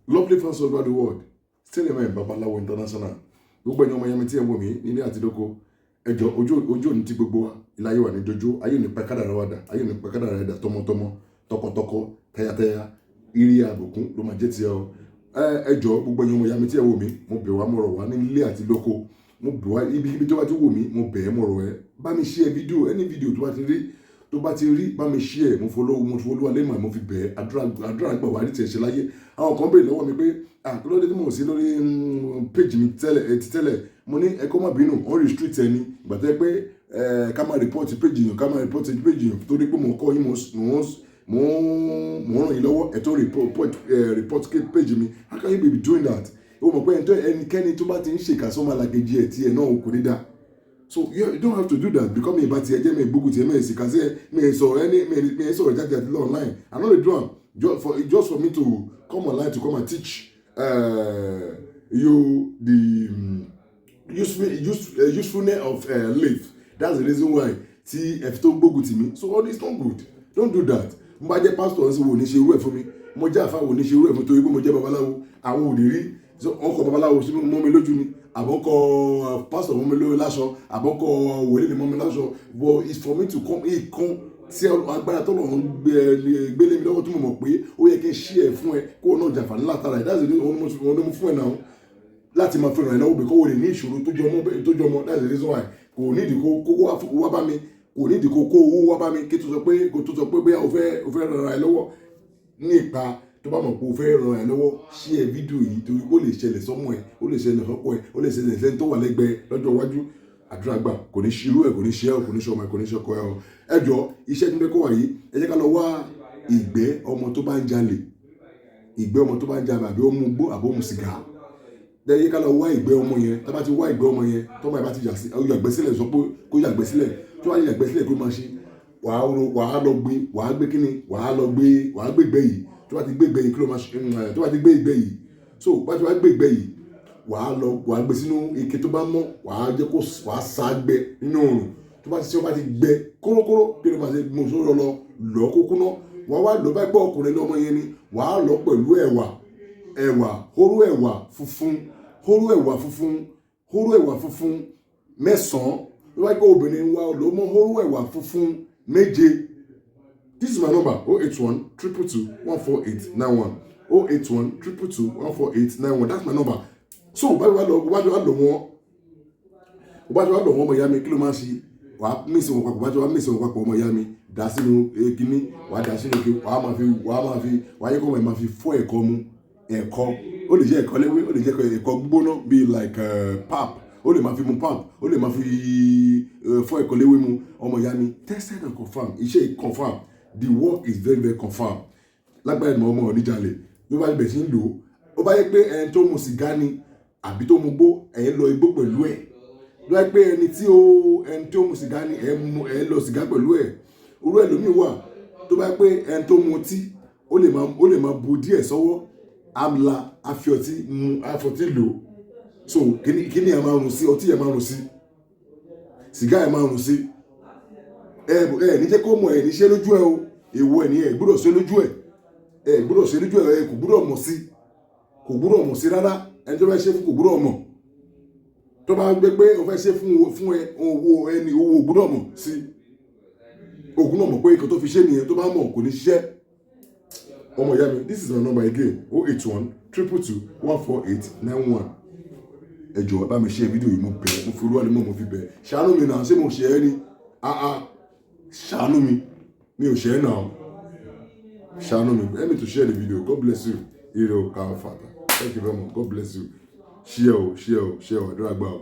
Lovely fans all over the world. Still remain Babalawo International. Gbogbo ẹ̀yin ọmọ yẹn mi tí ẹ wò mí nílé àti lóko. Ẹjọ́ ojú òní ti gbogbo wa. Ìláyé wà ní dojú. Ayé òní pẹ́ kádàrá wa dà. Ayé òní pẹ́ kádàrá rẹ̀ dà tọmọtọmọ, tọkọtọkọ, tayataya. Iri àbùkún ló máa jẹ́ tiẹ̀ o. Ẹjọ́ gbogbo ẹ̀yin ọmọ yẹn mi tí ẹ wò mí. Mo bẹ̀ wá mo rọ̀ wá nílé àti lóko. Mo bẹ̀ wá ibi tó bá ti wò mí. Mo bẹ̀ ẹ́ mo rọ̀ ẹ́. Bá mi share fídíò, any fídíò tó bá ti rí bá mi share. Mo follow alẹ́ mà mo fi bẹ̀ ẹ́. Àdúrà gbà wá ní tiẹ̀ ṣe láyé. Àwọn kan béèrè lọ́wọ́ mi pé kí ló dé tí mo sí lórí page mi tẹ́lẹ̀ mo ní ẹ kó má bínú on restrict ẹni ìgbà tẹ́ pé ká máa report page yẹn torí pé mo kọ́ yín mo ràn yín lọ́wọ́ ẹ̀ tó report page mi. How can you be doing that? O mọ̀ pé ẹnikẹ́ni tó bá ti ń ṣèkà sọ́mọ́ alákejì ẹ̀ tí ẹ̀ náà kò ní dá. So you don't have to do that because mi ìbá ti ẹjẹ́ mi ìgbógun ti ẹ̀ mẹ́rin ṣèkà sí ẹ̀ mi sọ̀rọ̀ jáde àti lọ online. I no dey do am just for me to come online to come and teach you the usefulness of life. That's the reason why tí ẹ fi tó gbógun tì mí. So all this not good. Don't do that. Mo bá jẹ́ pastor ṣe wo ní ṣe irú ẹ̀ fún mi. Mo jẹ́ àfáà wo ní ṣe irú ẹ̀ fún torí pé mo jẹ́ babaláwo. Àwọn ò ní rí ọkọ̀ babaláwo sí mọ́ mi lójú ni. Àbọ̀kọ̀ pastor mọ́ mi lórí láṣọ. Àbọ̀kọ̀ wòlíì mọ́ mi láṣọ. But it's for me to come tí agbára tó lọ́wọ́ gbélé mi lọ́wọ́ tó mọ̀ pé ó yẹ kí n ṣí ẹ̀ fún ẹ kó náà jàǹfààní látara ẹ̀ that's the reason wọ́n mú fún ẹ náà láti máa fẹ́ràn ẹ̀ lọ́wọ́ bí kò wọlé ní ìṣòro tó jọmọ that's the reason why kò nídìí kó wá bá mi kò nídìí kó owó wá bá mi kí tó sọ pé bóyá o fẹ́ ràn ẹ̀ lọ́wọ́ ní ipa tó bá mọ̀ pé o fẹ́ ràn ẹ̀ lọ́wọ́ ṣí ẹ fídíò yìí torí ó lè ṣẹlẹ̀ sọ́mọ ẹ̀ ó lè ṣẹlẹ̀ sọ́kọ ẹ̀ ó lè ṣẹlẹ̀ sẹ́ni tó wà lẹ́gbẹ̀ẹ́ lọ́jọ́ iwájú àdúrà gbà kò ní ṣirú ẹ kò ní ṣe ẹ kò ní ṣe ọmọ ẹ kò ní ṣe ọkọ ẹ o ẹjọ iṣẹ́ tí mo fẹ́ kó wà yìí ẹ jẹ́ ká lọ wá ìgbẹ́ ọmọ tó bá ń jalè àbí ó mu gbó àbí ó mu sìgá ẹ jẹ́ ká lọ wá ìgbẹ́ ọmọ yẹn tá bá ti wá ìgbẹ́ ọmọ yẹn tọ́mọ ẹ bá ti yàgbẹ́ sílẹ̀ sọ pé kó yàgbẹ́ sílẹ̀ tó bá yàgbẹ́ sílẹ̀ kó máa ṣe wàá gbé ìgbẹ́ yìí tó bá ti gbé ìgbẹ́ yìí kí ló máa ṣe tó bá ti gbé ìgbẹ́ yìí so bá ti wá gbé ìgbẹ́ yìí wàá gbé sínú ike tó bá mọ́ wàá sá gbẹ nínú oòrùn tó bá ti ṣe ó bá ti gbẹ kórókóró kí ló máa ṣe mo sọ lọ kókó náà wàá wá lọ bá gbọ́ ọkùnrin lọ́mọ yẹn ni wàá lọ pẹ̀lú hóró ẹ̀wà funfun mẹ́sàn-án ló bá gbọ́ obìnrin wa lọ mọ́ hóró ẹ̀wà funfun 7. This is my number 081 222 14891 081 222 14891 that's my number. So bá wá lọ wọ́n ọmọ ìyá mi kí ló máa ṣe wàá mísì wọn papọ̀ bá mísì wọn papọ̀ ọmọ ìyá mi dà sínú kíní wàá dà sínú kí wàá yẹ kó máa fi fọ́ ẹ̀kọ́ mu ẹ̀kọ́ ó lè jẹ́ ẹ̀kọ́ léwé ó lè jẹ́ ẹ̀kọ́ gbóná bíi like pap ó lè máa fi mu pap ó lè máa fi fọ́ ẹ̀kọ́ léwé mu ọmọ ìyá mi tested and confirmed iṣẹ́ confirm the work is very very confirmed lágbàá ìmọ̀ ọmọ oníjàlè ló bá bẹ̀ sí ń lò ó bá yẹ pé ẹni tó mu sìgá ni àbí tó mu gbó ẹ̀yin lọ igbó pẹ̀lú ẹ̀ lọ́wọ́ pé ẹni tó mu sìgá ni ẹ̀yin lọ sìgá pẹ̀lú ẹ̀ orú ẹ̀ lómi wà tó bá pé ẹni tó mu ọtí ó lè máa bu díẹ̀ sọ́wọ́ àmìlà àfọ̀tí lò so kíní ẹ̀ máa rùn sí ọtí ẹ̀ máa rùn sí sìgá ẹ̀ máa rùn sí ẹ̀ níjẹ́ kó mọ̀ ẹ̀ níṣẹ́ lójú ẹ̀ o èwo ẹ̀ ní ẹ̀ gbọ́dọ̀ ṣe lójú ẹ̀ kò gbọ́dọ̀ mọ̀ sí rárá ẹni tó fẹ́ ṣe fún kò gbúdọ̀ mọ̀ tó bá gbé pé o fẹ́ ṣe fún ẹ owó ẹni owó gbúdọ̀ mọ̀ sí ògùn náà mọ̀ pé ikọ̀ tó fi ṣe nìyẹn tó bá mọ̀ kò ní ṣiṣẹ́ ọmọ ìyá mi this is my number again 081 222 14891 ẹ jọ̀ọ́ bá mi share fídíò yìí mo fi olúwa ni mo fi bẹ̀ ṣàánú mi náà ṣé mo ṣe ẹ́ ní ṣàánú mi ò ṣe ẹ́ náà ṣàánú mi help me to share the video God bless you ire o ká fàtà. Thank you very much. God bless you. Share. Àdúrà gbà o.